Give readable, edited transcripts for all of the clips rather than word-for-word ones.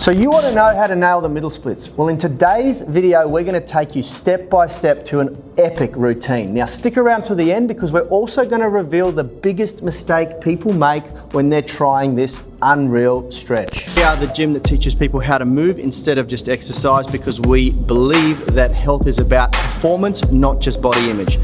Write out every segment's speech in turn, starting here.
So you want to know how to nail the middle splits? Well, in today's video, we're going to take you step by step to an epic routine. Now stick around to the end because we're also going to reveal the biggest mistake people make when they're trying this unreal stretch. We are the gym that teaches people how to move instead of just exercise because we believe that health is about performance, not just body image.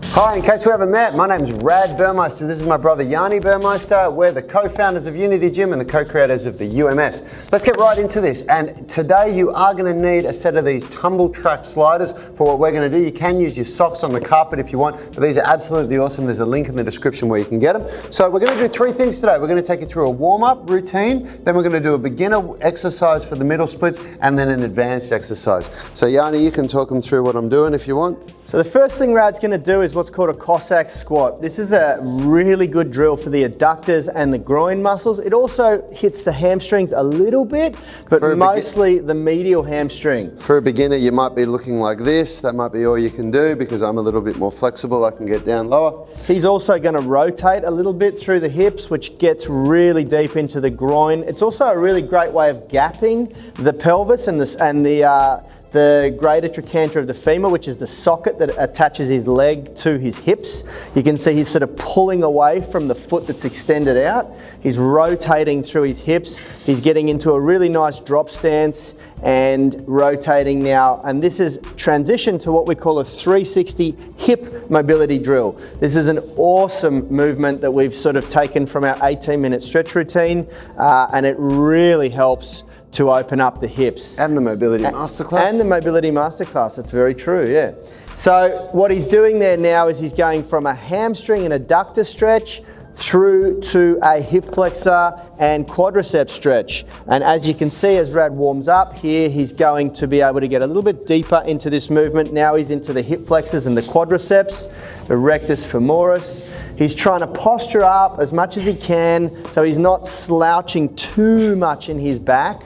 Hi, in case we haven't met, my name's Rad Burmeister. This is my brother Yanni Burmeister. We're the co-founders of Unity Gym and the co-creators of the UMS. Let's get right into this. And today you are going to need a set of these tumble track sliders for what we're going to do. You can use your socks on the carpet if you want, but these are absolutely awesome. There's a link in the description where you can get them. So we're going to do three things today. We're going to take you through a warm-up routine, then we're going to do a beginner exercise for the middle splits, and then an advanced exercise. So Yanni, you can talk them through what I'm doing if you want. So the first thing Rad's going to do is what's called a Cossack Squat. This is a really good drill for the adductors and the groin muscles. It also hits the hamstrings a little bit, but mostly the medial hamstring. For a beginner, you might be looking like this. That might be all you can do because I'm a little bit more flexible. I can get down lower. He's also going to rotate a little bit through the hips, which gets really deep into the groin. It's also a really great way of gapping the pelvis and the greater trochanter of the femur, which is the socket that attaches his leg to his hips. You can see he's sort of pulling away from the foot that's extended out. He's rotating through his hips. He's getting into a really nice drop stance and rotating now. And this is transition to what we call a 360 hip mobility drill. This is an awesome movement that we've sort of taken from our 18-minute stretch routine, and it really helps to open up the hips. And the mobility masterclass. And the mobility masterclass, that's very true, yeah. So what he's doing there now is he's going from a hamstring and adductor stretch through to a hip flexor and quadricep stretch. And as you can see, as Rad warms up here, he's going to be able to get a little bit deeper into this movement. Now he's into the hip flexors and the quadriceps, the rectus femoris. He's trying to posture up as much as he can so he's not slouching too much in his back.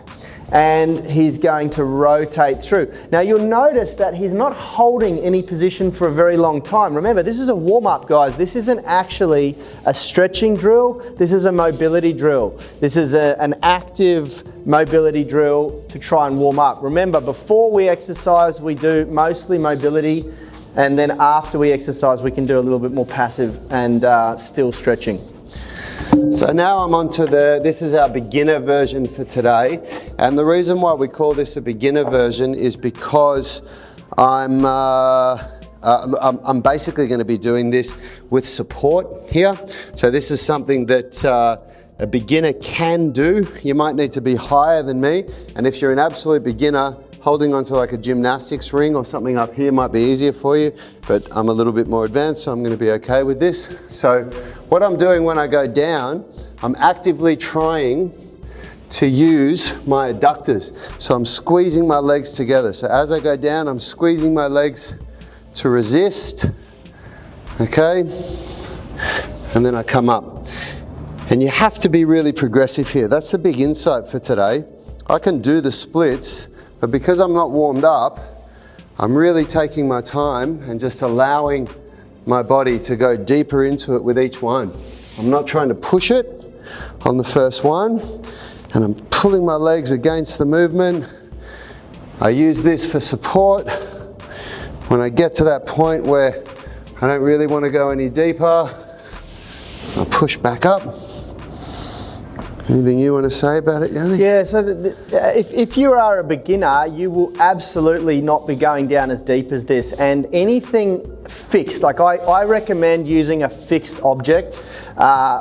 And he's going to rotate through. Now you'll notice that he's not holding any position for a very long time. Remember, this is a warm-up, guys. This isn't actually a stretching drill. This is a mobility drill. This is an active mobility drill to try and warm up. Remember, before we exercise, we do mostly mobility, and then after we exercise, we can do a little bit more passive and still stretching. So now I'm on to this is our beginner version for today. And the reason why we call this a beginner version is because I'm basically going to be doing this with support here. So this is something that a beginner can do. You might need to be higher than me. And if you're an absolute beginner, holding onto like a gymnastics ring or something up here might be easier for you, but I'm a little bit more advanced, so I'm going to be okay with this. So what I'm doing when I go down, I'm actively trying to use my adductors. So I'm squeezing my legs together. So as I go down, I'm squeezing my legs to resist, okay? And then I come up. And you have to be really progressive here. That's the big insight for today. I can do the splits, but because I'm not warmed up, I'm really taking my time and just allowing my body to go deeper into it with each one. I'm not trying to push it on the first one, and I'm pulling my legs against the movement. I use this for support. When I get to that point where I don't really want to go any deeper, I'll push back up. Anything you want to say about it, Yanni? Yeah, so if you are a beginner, you will absolutely not be going down as deep as this. And anything fixed, like I recommend using a fixed object.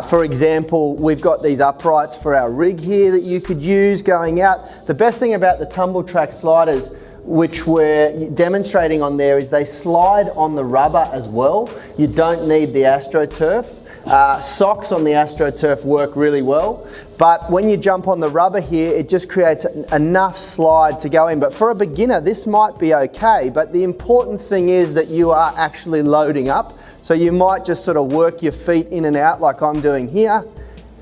For example, we've got these uprights for our rig here that you could use going out. The best thing about the tumble track sliders, which we're demonstrating on there, is they slide on the rubber as well. You don't need the AstroTurf. Socks on the AstroTurf work really well, but when you jump on the rubber here, it just creates enough slide to go in. But for a beginner, this might be okay, but the important thing is that you are actually loading up. So you might just sort of work your feet in and out like I'm doing here,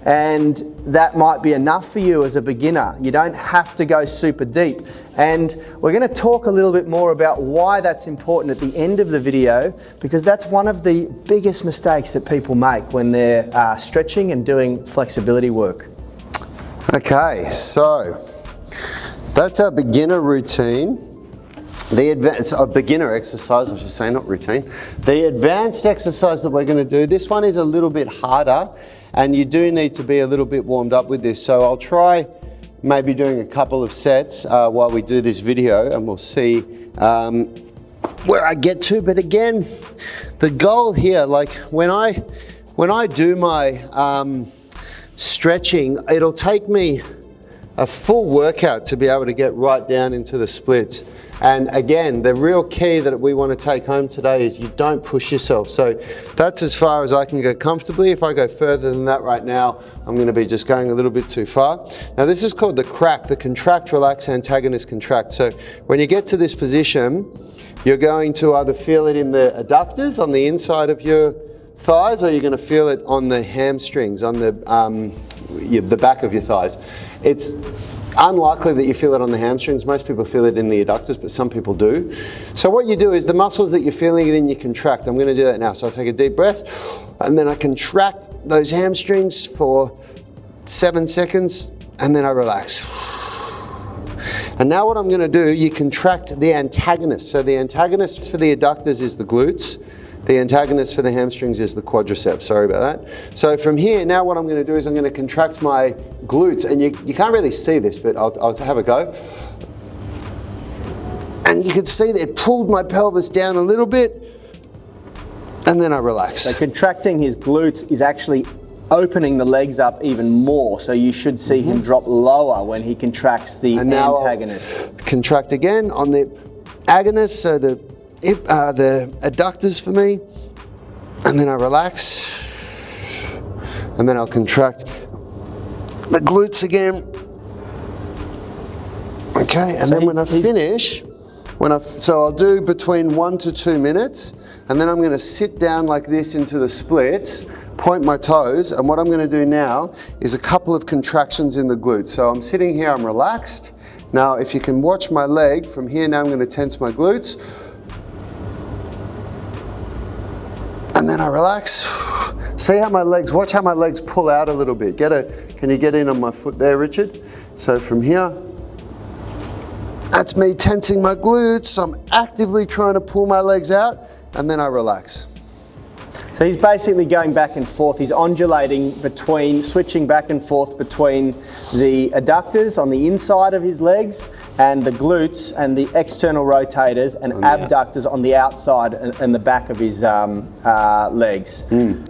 and that might be enough for you as a beginner. You don't have to go super deep. And we're going to talk a little bit more about why that's important at the end of the video, because that's one of the biggest mistakes that people make when they're stretching and doing flexibility work. Okay, so That's our beginner routine. The advanced, beginner exercise, I should say, not routine. The advanced exercise that we're going to do, this one is a little bit harder, and you do need to be a little bit warmed up with this. So I'll try maybe doing a couple of sets while we do this video, and we'll see where I get to. But again, the goal here, like when I do my stretching, it'll take me a full workout to be able to get right down into the splits. And again, the real key that we want to take home today is you don't push yourself. So that's as far as I can go comfortably. If I go further than that right now, I'm going to be just going a little bit too far. Now this is called the crack, the contract, relax, antagonist, contract. So when you get to this position, you're going to either feel it in the adductors on the inside of your thighs, or you're going to feel it on the hamstrings, on the back of your thighs. It's unlikely that you feel it on the hamstrings. Most people feel it in the adductors, but some people do. So what you do is the muscles that you're feeling it in, you contract. I'm going to do that now. So I take a deep breath, and then I contract those hamstrings for 7 seconds, and then I relax. And now what I'm going to do, you contract the antagonist. So the antagonist for the adductors is the glutes. The antagonist for the hamstrings is the quadricep. Sorry about that. So from here, now what I'm going to do is I'm going to contract my glutes. And you can't really see this, but I'll have a go. And you can see that it pulled my pelvis down a little bit. And then I relax. So contracting his glutes is actually opening the legs up even more. So you should see him drop lower when he contracts the antagonist. I'll contract again on the agonist. So the adductors for me, and then I relax, and then I'll contract the glutes again. Okay, and then when I finish, so I'll do between 1 to 2 minutes, and then I'm going to sit down like this into the splits, point my toes, and what I'm going to do now is a couple of contractions in the glutes. So I'm sitting here, I'm relaxed. Now if you can watch my leg from here, now I'm going to tense my glutes. And then I relax. See how my legs, watch how my legs pull out a little bit. Can you get in on my foot there, Richard? So from here, that's me tensing my glutes. I'm actively trying to pull my legs out, and then I relax. So he's basically going back and forth. He's undulating between, switching back and forth between the adductors on the inside of his legs and the glutes and the external rotators and abductors on the outside and the back of his legs.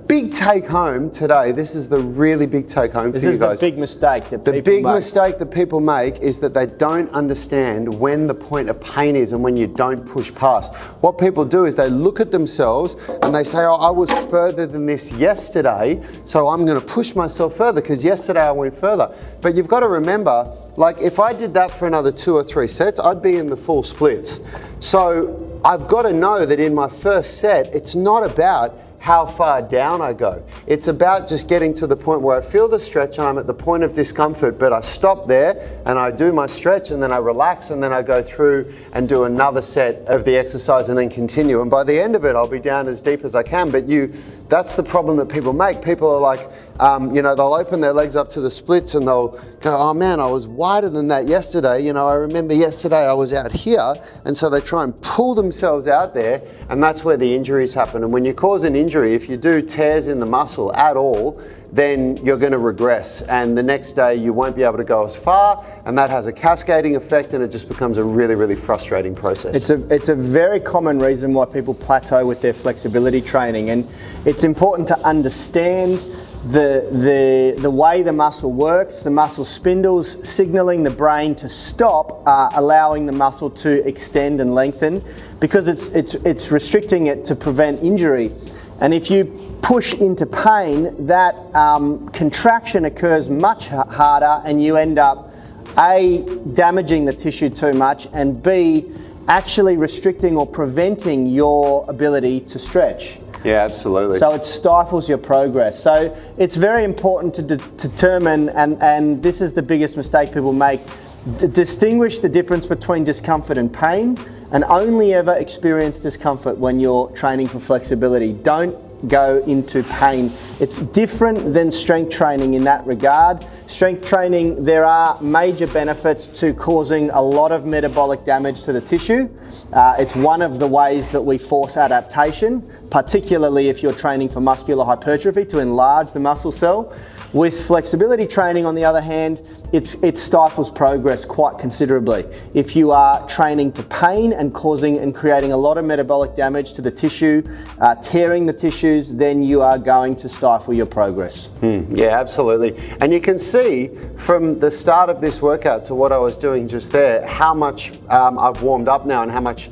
Big take home today, this is the really big take home for you guys. This is the big mistake that people make. The big mistake that people make is that they don't understand when the point of pain is and when you don't push past. What people do is they look at themselves and they say, oh, I was further than this yesterday, so I'm going to push myself further because yesterday I went further. But you've got to remember, like if I did that for another 2 or 3 sets, I'd be in the full splits. So I've got to know that in my first set, it's not about how far down I go. It's about just getting to the point where I feel the stretch and I'm at the point of discomfort, but I stop there and I do my stretch and then I relax and then I go through and do another set of the exercise and then continue. And by the end of it, I'll be down as deep as I can, but that's the problem that people make. People are like, they'll open their legs up to the splits and they'll go, oh man, I was wider than that yesterday. I remember yesterday I was out here. And so they try and pull themselves out there, and that's where the injuries happen. And when you cause an injury, if you do tears in the muscle at all, then you're going to regress. And the next day you won't be able to go as far, and that has a cascading effect, and it just becomes a really, really frustrating process. It's a very common reason why people plateau with their flexibility training, and it's important to understand the way the muscle works, the muscle spindles signaling the brain to stop, allowing the muscle to extend and lengthen, because it's restricting it to prevent injury. And if you push into pain, that contraction occurs much harder, and you end up A, damaging the tissue too much, and B, actually restricting or preventing your ability to stretch. Yeah, absolutely. So it stifles your progress. So it's very important to determine, and this is the biggest mistake people make, distinguish the difference between discomfort and pain, and only ever experience discomfort when you're training for flexibility. Don't go into pain. It's different than strength training in that regard. Strength training, there are major benefits to causing a lot of metabolic damage to the tissue. It's one of the ways that we force adaptation, particularly if you're training for muscular hypertrophy to enlarge the muscle cell. With flexibility training, on the other hand, it stifles progress quite considerably. If you are training to pain and causing and creating a lot of metabolic damage to the tissue, tearing the tissues, then you are going to stifle your progress. Yeah, absolutely. And you can see from the start of this workout to what I was doing just there, how much I've warmed up now and how much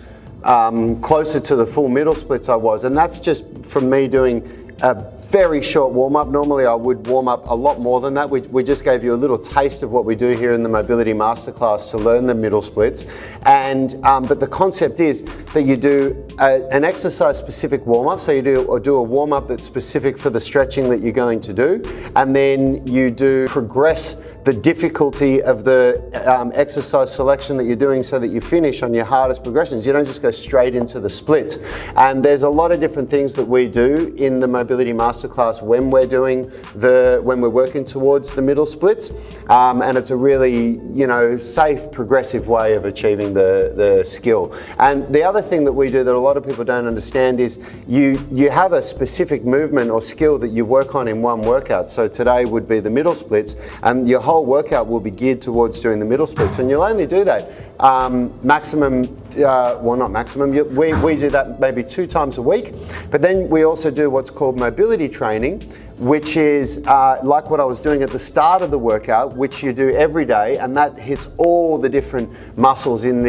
closer to the full middle splits I was. And that's just from me doing a very short warm-up. Normally I would warm up a lot more than that. We just gave you a little taste of what we do here in the Mobility Masterclass to learn the middle splits. And but the concept is that you do an exercise-specific warm-up. So you do a warm-up that's specific for the stretching that you're going to do, and then you do progress the difficulty of the exercise selection that you're doing so that you finish on your hardest progressions. You don't just go straight into the splits. And there's a lot of different things that we do in the Mobility Masterclass when we're working towards the middle splits. And it's a really, safe, progressive way of achieving the skill. And the other thing that we do that a lot of people don't understand is you have a specific movement or skill that you work on in one workout. So today would be the middle splits, and your whole workout will be geared towards doing the middle splits, and you'll only do that not maximum, we do that maybe 2 times a week, but then we also do what's called mobility training, which is like what I was doing at the start of the workout, which you do every day, and that hits all the different muscles in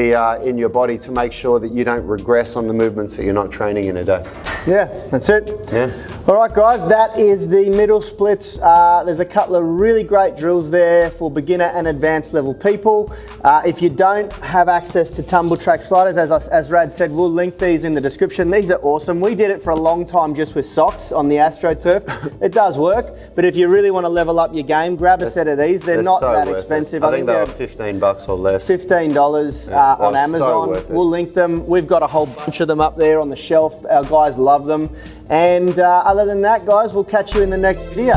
your body to make sure that you don't regress on the movements that you're not training in a day. Yeah, that's it. Yeah. All right, guys, that is the middle splits. There's a couple of really great drills there for beginner and advanced level people. If you don't have access to tumble track sliders, as Rad said, we'll link these in the description. These are awesome. We did it for a long time just with socks on the AstroTurf. It does work, but if you really want to level up your game, grab a set of these. They're not so that expensive. I think they were $15 or less. $15 on Amazon. We'll link them. We've got a whole bunch of them up there on the shelf. Our guys love them. And other than that, guys, we'll catch you in the next video.